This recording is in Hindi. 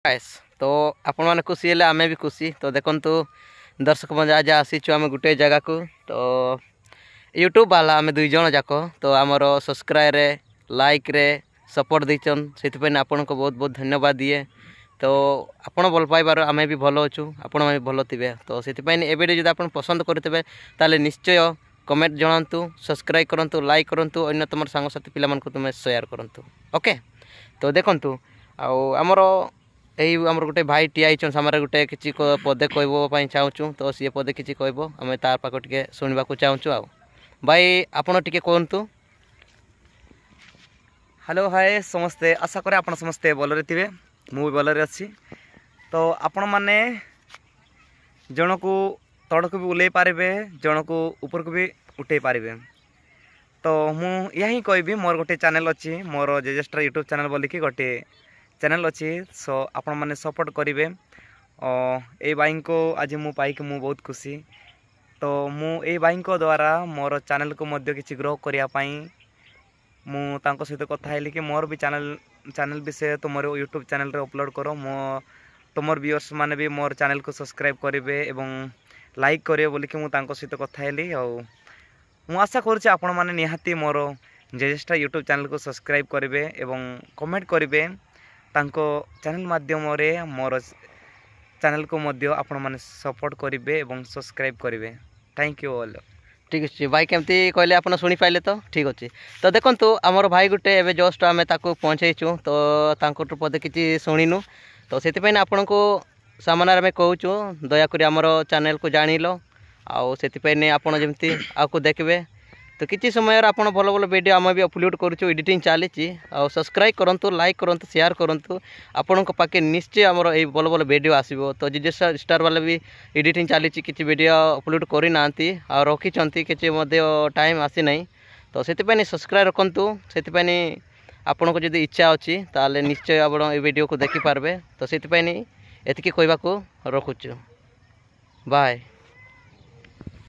गाइस तो आपण मैंने खुशी है आमे भी खुशी तो देखंतु दर्शक बंधु आज आसीचु आम गोटे जगह को तो यूट्यूब वाला आम दुई जन जाक तो आमर सब्सक्राइब रे लाइक रे सपोर्ट देचन से आपण को बहुत बहुत धन्यवाद दिए तो आपण भल पाइबार आम भी भल अच्छु आपण भी भल थे तो से जो आप पसंद करेंगे ताले निश्चय कमेंट जनातु सब्सक्राइब करूँ लाइक करूँ अन्य तुम सांगसाथी पिला तुम शेयर करूँ ओके। तो देखंतु आमर यही आमर गोटे भाई टिया सामने गोटे किसी पदे कहवाई चाहूँ तो सी पदे किसी कह आम तार पाख टे शुणा चाहूँ आ भाई आपड़ टे कहतु। हेलो हाय समस्ते आशा करे आपण समस्ते भलरे थे मु भी भलरे अच्छी तो आपण मैंने जन को तड़ को भी उल्ले पारे जन को ऊपर को भी उठे पारे तो मु यही कहबी मोर गोटे चैनल अच्छी मोर जेजेस्टर यूट्यूब चैनल बोलिकी गोटे चैनल अच्छी सो आपण मैंने सपोर्ट करेंगे ए भाई को आज मु पाई मु बहुत खुशी तो मु ए भाई द्वारा मोर चैनल को मध्य किसी ग्रो करने मु तांको सहित कथा हेली कि मोर भी चैनल विषय तुम यूट्यूब चैनल रे अपलोड करो मो तुमर व्यूअर्स माने भी मोर चैनल को सब्सक्राइब करेंगे एवं लाइक करेंगे बोली कि मुझे सहित कथा हेली मु आशा करुँचे आपण मैंने निहाती मोर जेजेस्टा यूट्यूब चैनल को सब्सक्राइब करेंगे एवं कमेंट करेंगे तांको चैनल माध्यम रे मोर चैनल को मध्य आपण मैंने सपोर्ट करेंगे एवं सब्सक्राइब करेंगे थैंक यू ऑल। ठीक अच्छे भाई केमती कहले आप शुणी पाइले तो ठीक अच्छे तो देखो आमर भाई गोटे एवं जस्ट आम पहुँचेचु तो पदे किसी शुणिनु तो से आपण को सामने आम कहूँ दयाकोरी आमर चैनल को जान लो आने आपड़ जमी आपको देखबे तो किसी समय आप भल भल वीडियो आम भी अपलोड करूँ एडिटिंग चली सब्सक्राइब करूँ लाइक करूँ शेयर करूँ आपण पाखे निश्चय आमर ये भल भल वीडियो आसो तो जीजेस स्टार वाले भी एडिटिंग चली किसी वीडियो अपलोड करना रखी किसी टाइम आसी ना तो से सब्सक्राइब रखु से आपण को जब इच्छा अच्छी ताले निश्चय आप वीडियो को देखिपारे तो से एति कहवाक रखुचु बाय।